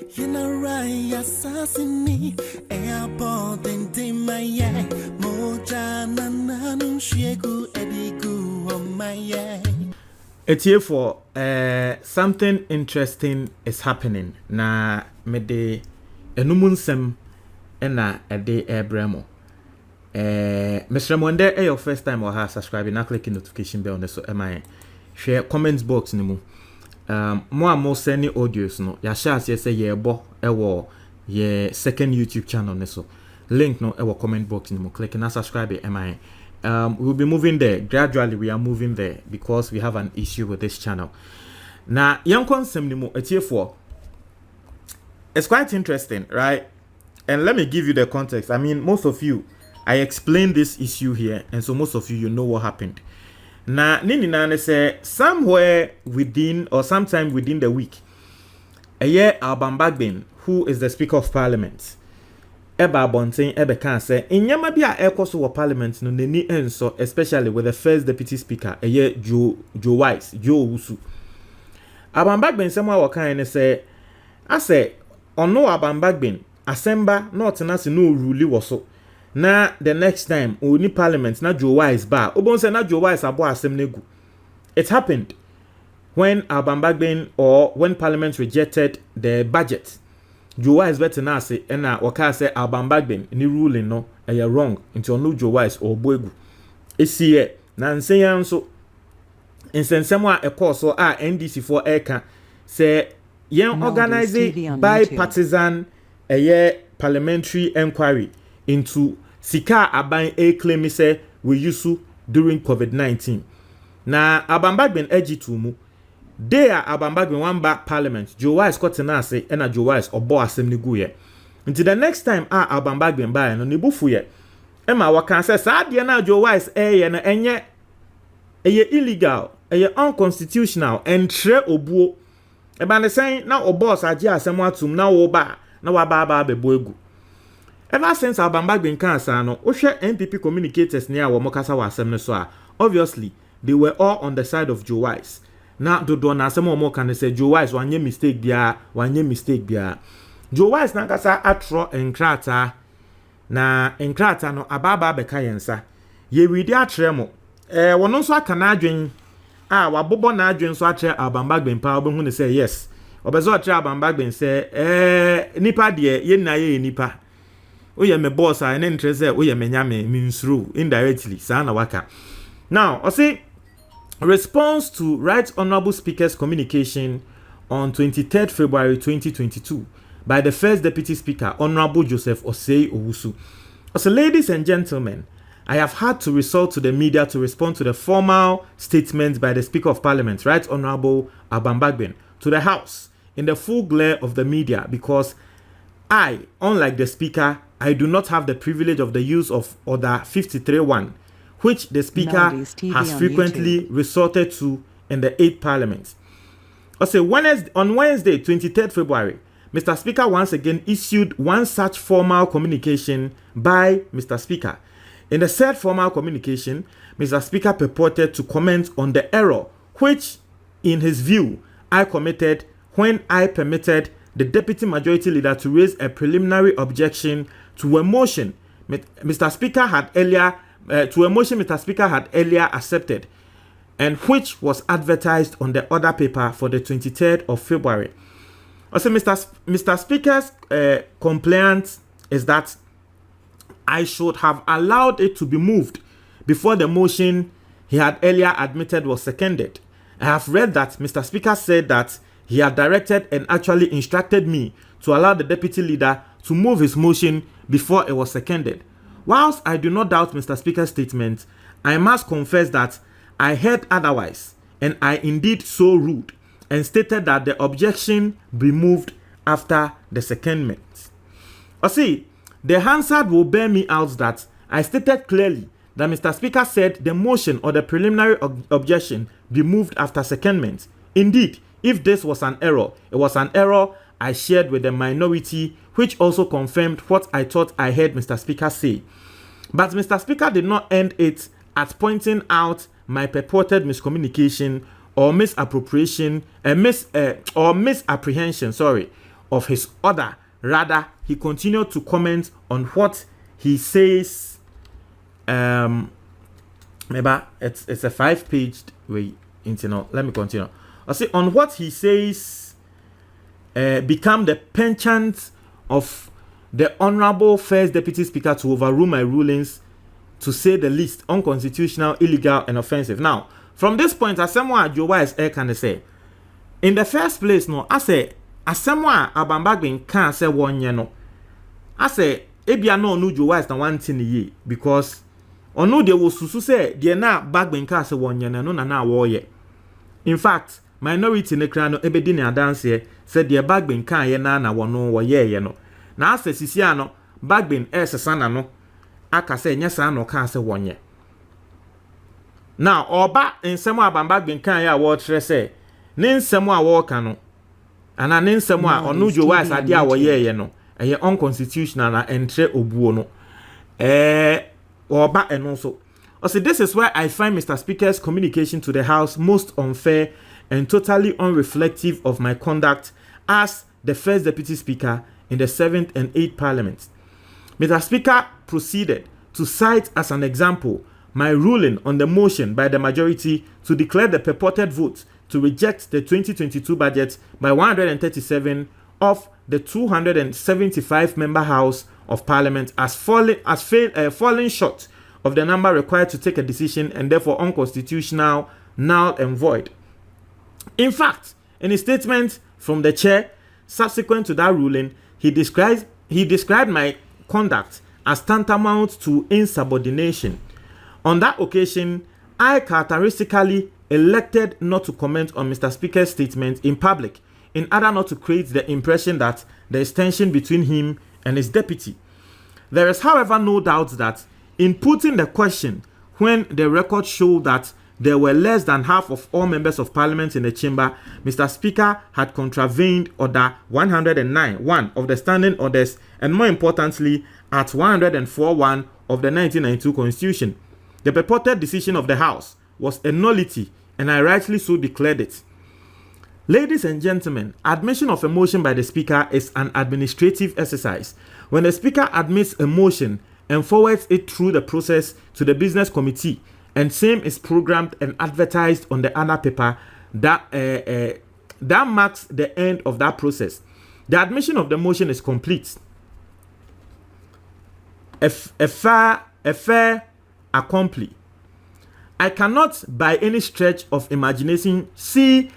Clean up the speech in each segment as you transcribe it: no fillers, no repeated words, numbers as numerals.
You know right, assassinate. Airport and Timaya. Moja nananu shegu edigu on my eye. It's here for something interesting is happening. Na me de enumunsem ena ede ebremo. Mr. Monde, your first time or has subscribing, now click the notification bell on so am share comment box ni mu. More and more sending audios no. Ya share say ye bo ewo ye second YouTube channel ne so. Link no ewo comment box ni mu. Click na subscribe am we'll be moving there gradually. We are moving there because we have an issue with this channel. Now, young consem ni mu for. It's quite interesting, right? And let me give you the context. I mean, most of you, I explained this issue here, and so most of you know what happened. Now, nini na say somewhere within or sometime within the week, a year Alban Bagbin, who is the Speaker of Parliament, Eba Bontain Ebe can say in Yamabia Ecoso of Parliament no neni enso, especially with the first Deputy Speaker, a year Joe Wise, Joe Wusu. Alban Bagbin somewhere wakan say, I say, on no Alban Bagbin, Asemba, not nasi no ruli waso. Na the next time oni Parliament na Joe Wise ba, obon say na Joe Wise abo asem negu. It happened when Alban Bagbin or when Parliament rejected the budget. Joe Wise better na say na waka say Alban Bagbin ni ruling no e wrong into no Joe Wise or boegu. Esi na nseyan so nsensem a ekoso a NDC for eka say yen organize bipartisan parliamentary inquiry into sika aban claim say we use during COVID-19. Na Alban Bagbin ejitu mu they are Alban Bagbin one back Parliament. Joe Wise got na say na Joe Wise obo asem ni gu ye. Until the next time Alban Bagbin buy no ni bufu ye. Emma waka say sa de na Joe Wise na enye illegal, unconstitutional entre obuo. Eba ne say na obo asaje asem atum na wo ba na wa ba bebo egu. Ever since Alban Bagbin kan sa no, wo hwe NPP communicators ni a wo mokasa wa asem ne so a, obviously they were all on the side of Joe Wise. Na dodo na asem omo kan say Joe Wise wanye mistake bia. Joe Wise na kasa atro enkrata na enkrata no ababa beka yensa. Ye widi atremo. Wono nso aka na adwen wabobo na adwen so atre Alban Bagbin pa obehu ne say yes. Obezo atre Alban Bagbin say nipa de ye na ye nipa. Oye me boss a na interest oye me nyame minsru indirectly sa na waka. Now, I say response to Right Honorable Speaker's communication on 23rd February 2022 by the first Deputy Speaker, Honorable Joseph Osei Owusu. So, ladies and gentlemen, I have had to resort to the media to respond to the formal statement by the Speaker of Parliament, Right Honorable Alban Bagbin, to the House in the full glare of the media because I, unlike the Speaker, I do not have the privilege of the use of Order 53.1, which the Speaker has frequently resorted to in the 8th Parliament. Also, on Wednesday, 23rd February, Mr. Speaker once again issued one such formal communication by Mr. Speaker. In the said formal communication, Mr. Speaker purported to comment on the error which, in his view, I committed when I permitted the Deputy Majority Leader to raise a preliminary objection to a motion Mr. Speaker had earlier accepted and which was advertised on the order paper for the 23rd of February. Also, Mr. Speaker's complaint is that I should have allowed it to be moved before the motion he had earlier admitted was seconded. I have read that Mr. Speaker said that he had directed and actually instructed me to allow the Deputy Leader to move his motion before it was seconded. Whilst I do not doubt Mr. Speaker's statement, I must confess that I heard otherwise, and I indeed so ruled, and stated that the objection be moved after the secondment. See, the Hansard will bear me out that I stated clearly that Mr. Speaker said the motion or the preliminary objection be moved after secondment. Indeed, if this was an error, it was an error I shared with the minority, which also confirmed what I thought I heard Mr. Speaker say. But Mr. Speaker did not end it at pointing out my purported miscommunication or misappropriation, or misapprehension, of his order. Rather, he continued to comment on what he says. Maybe it's a 5-page way. Let me continue. I say on what he says become the penchant of the Honorable First Deputy Speaker to overrule my rulings, to say the least, unconstitutional, illegal, and offensive. Now, from this point, as someone Joe Wise can say, in the first place, no, I say, as someone Alban Bagbin can't say 1 year, no, I say, ebia no Joe Wise na 1 thing ye, because ono de wo susu say de na Bagbin can't say 1 year, no na war ye. In fact, minority ne kra no ebedi ne adanse ye said de Bagbin can't ye na wono wo ye no. Na ase sisia no Bagbin sesana no aka say nya sa no kan say 1 year. Now oba nsem Alban Bagbin kan ya wo tre say ne nsem a wo ka no ana ne nsem a ono Joe Wise ade a wo ye no eye unconstitutional na entre obuo no oba eno so. Also, this is why I find Mr. Speaker's communication to the House most unfair and totally unreflective of my conduct as the First Deputy Speaker in the 7th and 8th Parliament. Mr. Speaker proceeded to cite as an example my ruling on the motion by the majority to declare the purported vote to reject the 2022 budget by 137 of the 275-member House of Parliament as falling short of the number required to take a decision and therefore unconstitutional, null and void. In fact, in a statement from the chair subsequent to that ruling, he described my conduct as tantamount to insubordination. On that occasion, I characteristically elected not to comment on Mr. Speaker's statement in public in order not to create the impression that there is tension between him and his deputy. There is, however, no doubt that in putting the question, when the records show that there were less than half of all members of parliament in the chamber, Mr. Speaker had contravened Order 109, one of the standing orders, and more importantly, at 104.1 of the 1992 Constitution. The purported decision of the House was a nullity, and I rightly so declared it. Ladies and gentlemen, admission of a motion by the Speaker is an administrative exercise. When the Speaker admits a motion and forwards it through the process to the business committee, and same is programmed and advertised on the other paper, that marks the end of that process. The admission of the motion is complete. A fair accompli. I cannot by any stretch of imagination see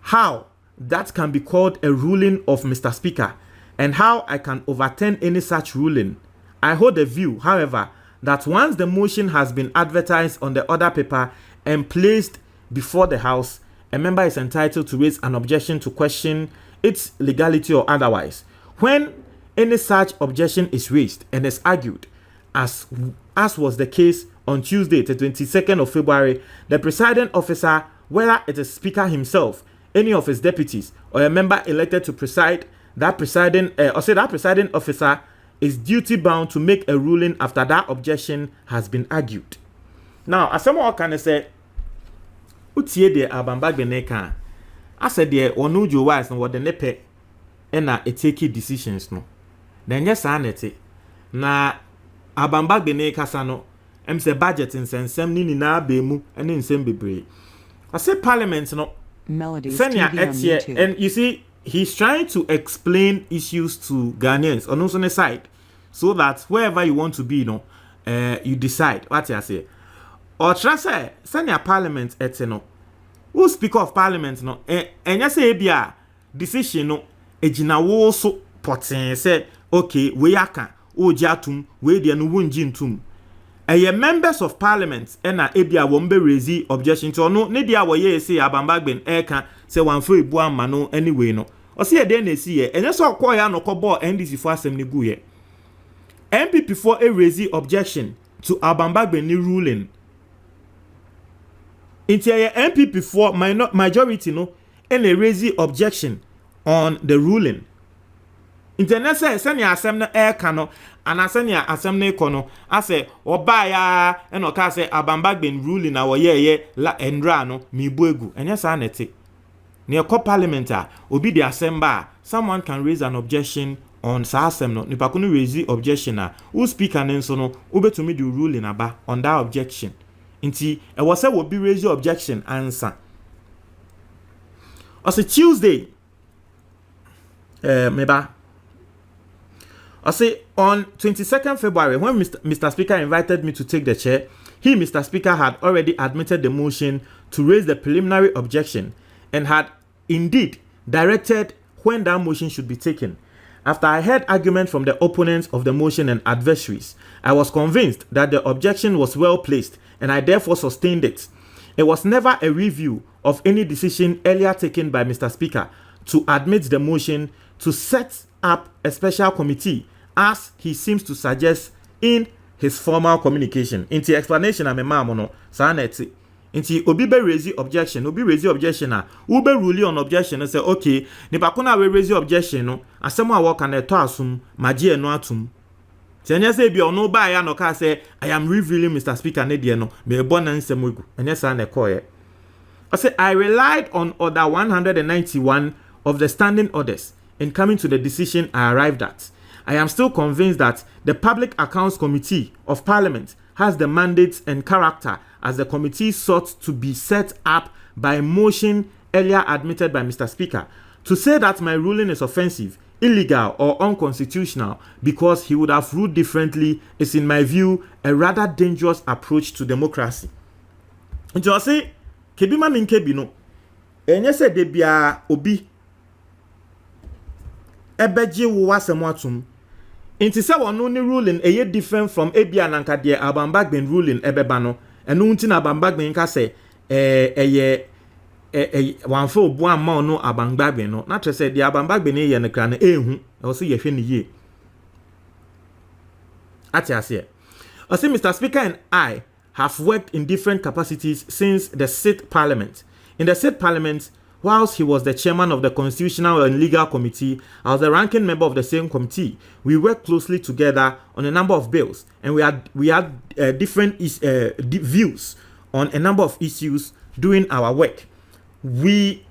how that can be called a ruling of Mr. Speaker, and how I can overturn any such ruling. I hold the view, however, that once the motion has been advertised on the order paper and placed before the House, a member is entitled to raise an objection to question its legality or otherwise. When any such objection is raised and is argued, as was the case on Tuesday, the 22nd of February, the presiding officer, whether it is Speaker himself, any of his deputies, or a member elected to preside, that presiding officer is duty bound to make a ruling after that objection has been argued. Now, as someone can say, utie de Alban Bagbin kan, I said de onu Joe Wise no what the nepe na e take decisions no. Then yes anete na Alban Bagbin kasa no em say budget nsensem ni na ba mu ene nsem bebre. I say parliament no Melodies and you see he's trying to explain issues to Ghanaians on also side, so that wherever you want to be, you decide what you say. Or trust say senior parliament eteno. Who speaker of parliament no and you say bia decision no ejina wo so poten say okay we aka o jatum we de no wunji ntum. Eye members of parliament na ebia wo mbe raise objection to no ne dia wo ye say Alban Bagbin eka say wan fo ebu ama no anyway no. O say dey na si ye enye so kwọ ya no kọbọ NDC for asem ni gu ye. MPP for a raise objection to Alban Bagbin ruling. Inti eye MPP for majority no and a raise objection on the ruling. International senior assembly air cano and senior assembly kono ase oba ya eno ka say Alban Bagbin ruling na wo ye la endra no mi buegu enya sa nete ne ko parliament a obi di assembly someone can raise an objection on saasem no nipa kuno raise objection who speaker ne nso no obetumi do ruling aba on that objection nti e was say will be raise objection answer also Tuesday meba I say on 22nd February when Mr. Speaker invited me to take the chair, he, Mr. Speaker, had already admitted the motion to raise the preliminary objection and had indeed directed when that motion should be taken. After I heard argument from the opponents of the motion and adversaries, I was convinced that the objection was well placed and I therefore sustained it. It was never a review of any decision earlier taken by Mr. Speaker to admit the motion to set up a special committee as he seems to suggest in his formal communication. In the explanation I'm a no sa na eti. Inti obi be raise objection, obi raise objection who be rule on objection and say okay, nipa ko na we raise objection no, asem a wo kan eto asum, magye eno atum. Ti enya say bi ono ba ya no ka say I am revealing Mr. Speaker ne de no, me bo na nsem egu. Enya sa na koye. I say I relied on order 191 of the standing orders in coming to the decision I arrived at. I am still convinced that the Public Accounts Committee of Parliament has the mandate and character as the committee sought to be set up by motion earlier admitted by Mr. Speaker. To say that my ruling is offensive, illegal or unconstitutional because he would have ruled differently is in my view a rather dangerous approach to democracy. Nti say kebi ma min kebi no enye se de bia obi ebeje wo wasem atum nti se wono ni ruling eye different from ebia nanka de Alban Bagbin ruling ebeba no eno nti na Alban Bagbin ka se eye wanfa obu amma no Alban Bagbin no na tre se de Alban Bagbin ye ne kra na ehu e so ye hwe ne ye ati ase I say Mr. Speaker and I have worked in different capacities since the 6th Parliament. In the 6th Parliament, whilst he was the chairman of the Constitutional and Legal Committee, I was the ranking member of the same committee. We worked closely together on a number of bills, and we had different views on a number of issues during our work. We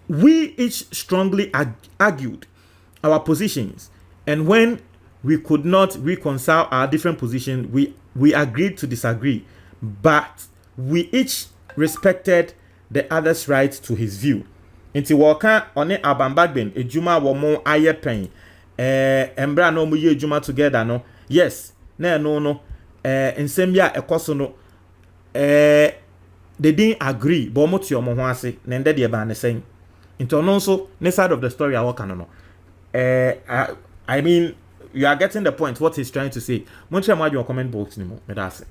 each strongly argued our positions, and when we could not reconcile our different positions, we agreed to disagree, but we each respected the other's right to his view. Inti waka one Alban Bagbin ejuma wo mo aye pen embra no mo ye ejuma together no yes na no ensem bia ekoso no they didn't agree but mo ti omo ho ase na nde de ba ne sen into no so ne side of the story I work no I mean you are getting the point what he's trying to say. Mo try mo adwo comment box ni mo me da ase.